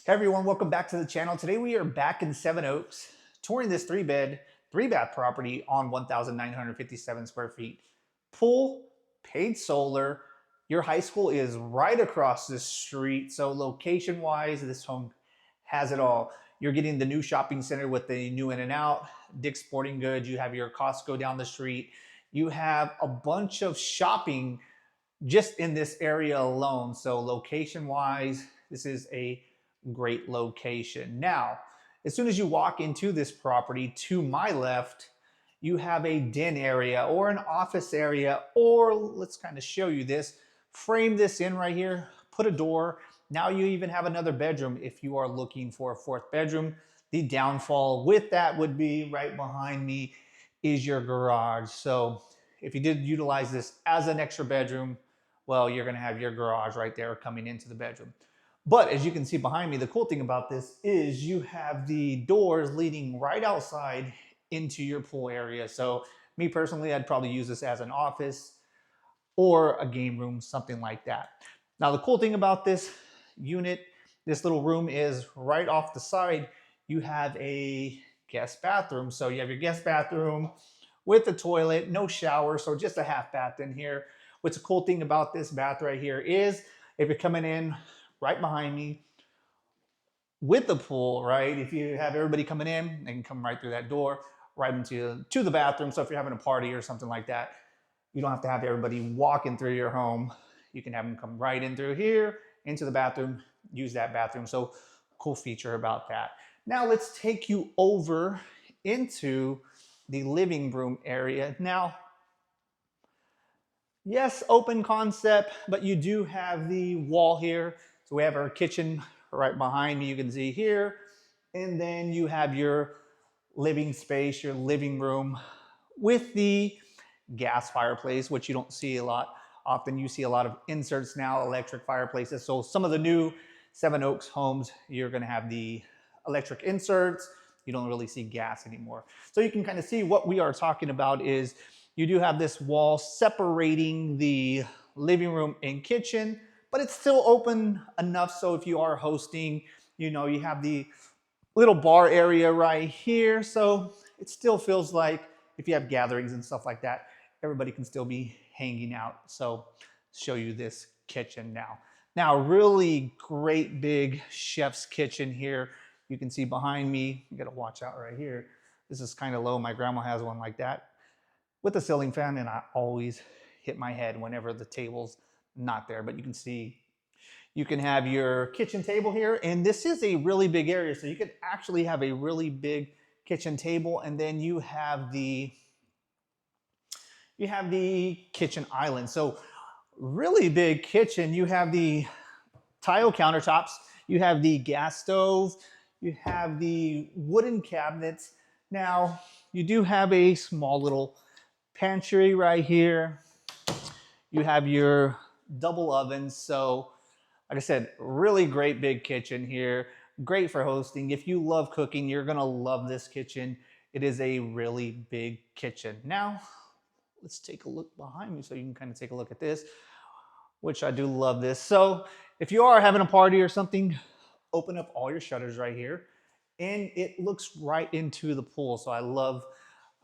Hey everyone, welcome back to the channel. Today we are back in Seven Oaks, touring this 3-bed, 3-bath property on 1,957 square feet. Pool, paid solar. Your high school is right across the street, so location-wise, this home has it all. You're getting the new shopping center with the new In-N-Out, Dick's Sporting Goods. You have your Costco down the street. You have a bunch of shopping just in this area alone. So location-wise, this is a great location. Now, as soon as you walk into this property, to my left, you have a den area or an office area, or let's kind of show you this. Frame this in right here, put a door. Now you even have another bedroom if you are looking for a fourth bedroom. The downfall with that would be right behind me is your garage. So if you did utilize this as an extra bedroom, well, you're gonna have your garage right there coming into the bedroom. But as you can see behind me, the cool thing about this is you have the doors leading right outside into your pool area. So me personally, I'd probably use this as an office or a game room, something like that. Now, the cool thing about this unit, this little room is right off the side, you have a guest bathroom. So you have your guest bathroom with a toilet, no shower, so just a half bath in here. What's the cool thing about this bath right here is if you're coming in right behind me with the pool, right? If you have everybody coming in, they can come right through that door, right into the bathroom. So if you're having a party or something like that, you don't have to have everybody walking through your home. You can have them come right in through here, into the bathroom, use that bathroom. So cool feature about that. Now let's take you over into the living room area. Now, yes, open concept, but you do have the wall here. So we have our kitchen right behind me, you can see here. And then you have your living space, your living room with the gas fireplace, which you don't see a lot. Often you see a lot of inserts now, electric fireplaces. So some of the new Seven Oaks homes, you're gonna have the electric inserts. You don't really see gas anymore. So you can kind of see what we are talking about is you do have this wall separating the living room and kitchen, but it's still open enough so if you are hosting, you have the little bar area right here. So it still feels like if you have gatherings and stuff like that, everybody can still be hanging out. So show you this kitchen now. Now, really great big chef's kitchen here. You can see behind me, you gotta watch out right here. This is kind of low. My grandma has one like that with a ceiling fan, and I always hit my head whenever the table's not there. But you can see you can have your kitchen table here, and this is a really big area, so you could actually have a really big kitchen table, and then you have the kitchen island. So really big kitchen. You have the tile countertops, you have the gas stove, you have the wooden cabinets. Now, you do have a small little pantry right here. You have your double ovens. So, like I said, really great big kitchen here. Great for hosting. If you love cooking, you're gonna love this kitchen. It is a really big kitchen. Now, let's take a look behind me so you can kind of take a look at this, which I do love this. So if you are having a party or something, open up all your shutters right here and it looks right into the pool. So I love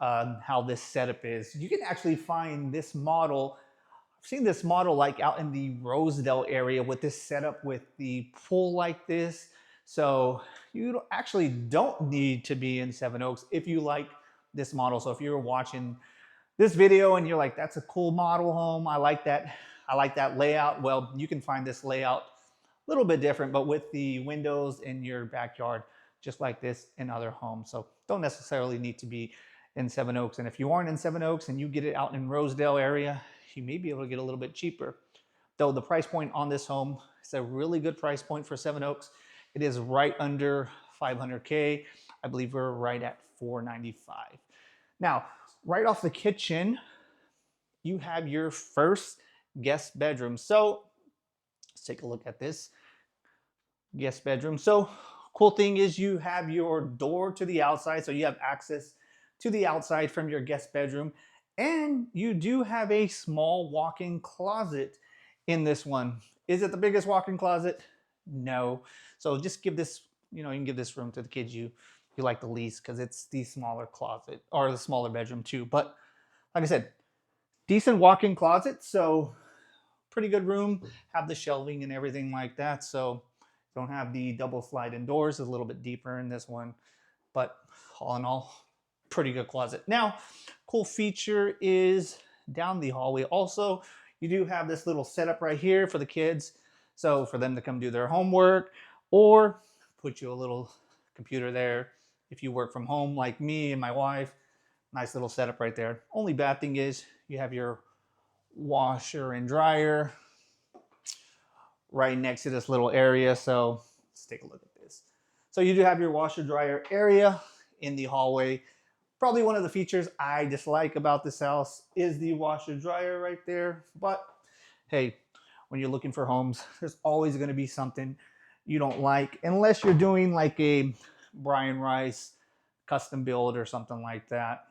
how this setup is. You can actually find this model. I've seen this model like out in the Rosedale area with this setup with the pool like this. So you actually don't need to be in Seven Oaks if you like this model. So if you're watching this video and you're like, that's a cool model home, I like that layout, well, you can find this layout a little bit different, but with the windows in your backyard, just like this in other homes. So don't necessarily need to be in Seven Oaks. And if you aren't in Seven Oaks and you get it out in Rosedale area, you may be able to get a little bit cheaper. Though the price point on this home is a really good price point for Seven Oaks. It is right under 500K. I believe we're right at 495. Now, right off the kitchen, you have your first guest bedroom. So let's take a look at this guest bedroom. So cool thing is you have your door to the outside, so you have access to the outside from your guest bedroom, and you do have a small walk-in closet in this one. Is it the biggest walk-in closet? No. So just give this, you can give this room to the kids you like the least because it's the smaller closet or the smaller bedroom too. But like I said, decent walk-in closet. So pretty good room, have the shelving and everything like that. So don't have the double slide-in doors, it's a little bit deeper in this one. But all in all, pretty good closet. Now, cool feature is down the hallway also, you do have this little setup right here for the kids. So for them to come do their homework or put you a little computer there. If you work from home like me and my wife, nice little setup right there. Only bad thing is you have your washer and dryer right next to this little area. So let's take a look at this. So you do have your washer dryer area in the hallway. Probably one of the features I dislike about this house is the washer dryer right there. But hey, when you're looking for homes, there's always going to be something you don't like, unless you're doing like a Brian Rice custom build or something like that.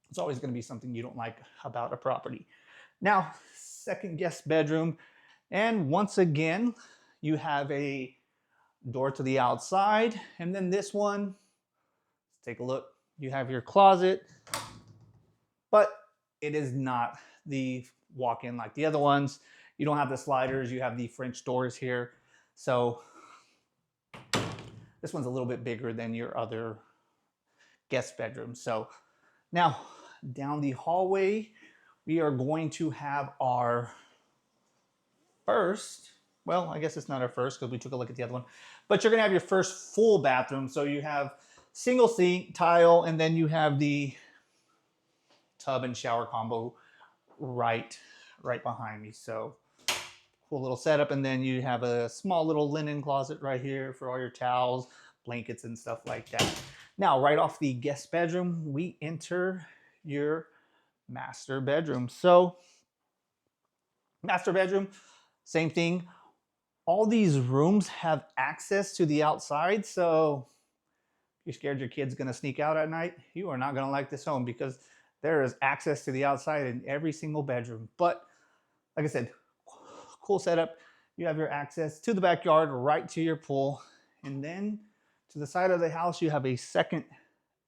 It's always going to be something you don't like about a property. Now, second guest bedroom. And once again, you have a door to the outside. And then this one, let's take a look. You have your closet, but it is not the walk-in like the other ones. You don't have the sliders, you have the French doors here. So this one's a little bit bigger than your other guest bedroom. So now down the hallway, we are going to have our first, well, I guess it's not our first because we took a look at the other one, but you're gonna have your first full bathroom. So you have single sink, tile, and then you have the tub and shower combo right behind me. So cool little setup. And then you have a small little linen closet right here for all your towels, blankets, and stuff like that. Now, right off the guest bedroom, we enter your master bedroom. So master bedroom, same thing. All these rooms have access to the outside. So if you're scared your kid's gonna sneak out at night, you are not gonna like this home because there is access to the outside in every single bedroom. But like I said, cool setup. You have your access to the backyard, right to your pool. And then to the side of the house, you have a second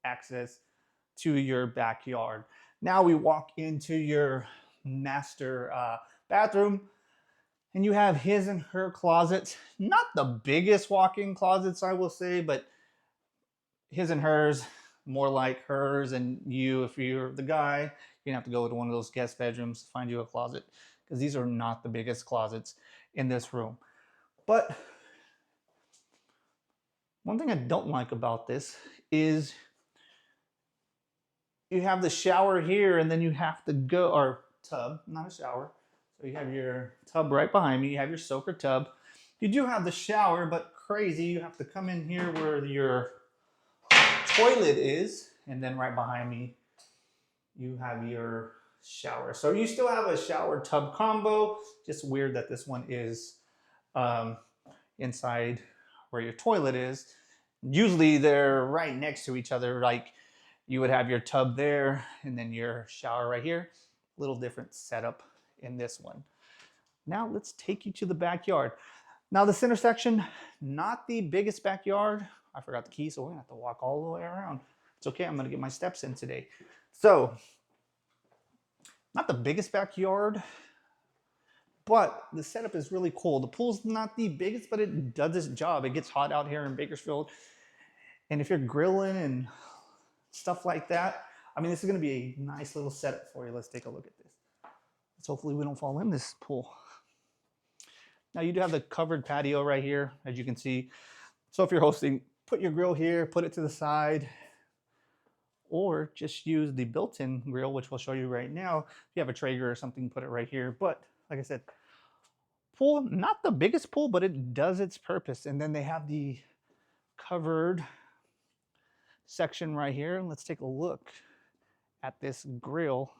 access to your backyard. Now we walk into your master bathroom, and you have his and her closets. Not the biggest walk-in closets, I will say, but his and hers, more like hers and you. If you're the guy, you're gonna have to go to one of those guest bedrooms to find you a closet, because these are not the biggest closets in this room. But one thing I don't like about this is you have the shower here, and then you have to go, or tub, not a shower. So you have your tub right behind me. You have your soaker tub. You do have the shower, but crazy, you have to come in here where your toilet is, and then right behind me, you have your shower. So you still have a shower tub combo, just weird that this one is inside where your toilet is. Usually they're right next to each other, like you would have your tub there and then your shower right here. Little different setup in this one. Now let's take you to the backyard. Now the center section, not the biggest backyard. I forgot the key, so we're gonna have to walk all the way around. It's okay, I'm gonna get my steps in today. So, not the biggest backyard, but the setup is really cool. The pool's not the biggest, but it does its job. It gets hot out here in Bakersfield. And if you're grilling and stuff like that, I mean, this is gonna be a nice little setup for you. Let's take a look at this. Let's hopefully we don't fall in this pool. Now you do have the covered patio right here, as you can see. So if you're hosting, put your grill here, put it to the side, or just use the built-in grill, which we'll show you right now. If you have a Traeger or something, put it right here. But like I said, pool, not the biggest pool, but it does its purpose. And then they have the covered section right here. Let's take a look at this grill.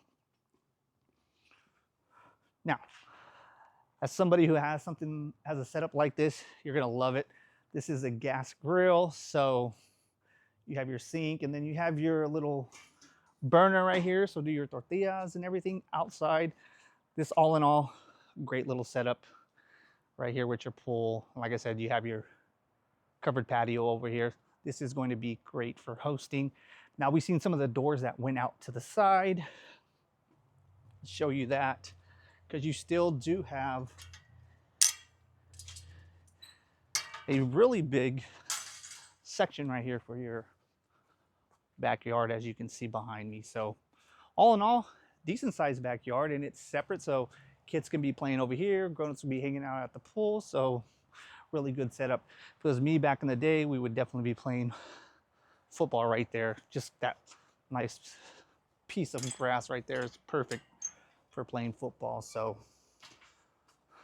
Now, as somebody who has a setup like this, you're gonna love it. This is a gas grill, so you have your sink, and then you have your little burner right here, so do your tortillas and everything outside. This all in all, great little setup. right here with your pool. Like I said, you have your covered patio over here. This is going to be great for hosting. Now we've seen some of the doors that went out to the side. Show you that because you still do have a really big section right here for your backyard, as you can see behind me. So all in all, decent sized backyard, and it's separate, so kids can be playing over here, grown-ups will be hanging out at the pool. So really good setup. If it was me back in the day, we would definitely be playing football right there. Just that nice piece of grass right there is perfect for playing football. So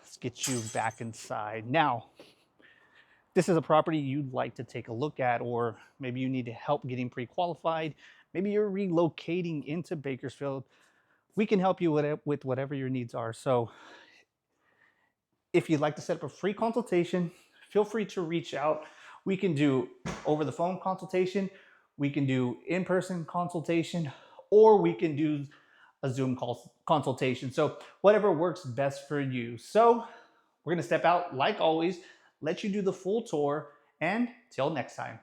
let's get you back inside. Now, this is a property you'd like to take a look at, or maybe you need help getting pre-qualified. Maybe you're relocating into Bakersfield. We can help you with whatever your needs are. So if you'd like to set up a free consultation, feel free to reach out. We can do over the phone consultation, we can do in-person consultation, or we can do a Zoom consultation. So whatever works best for you. So we're gonna step out like always, let you do the full tour, and till next time.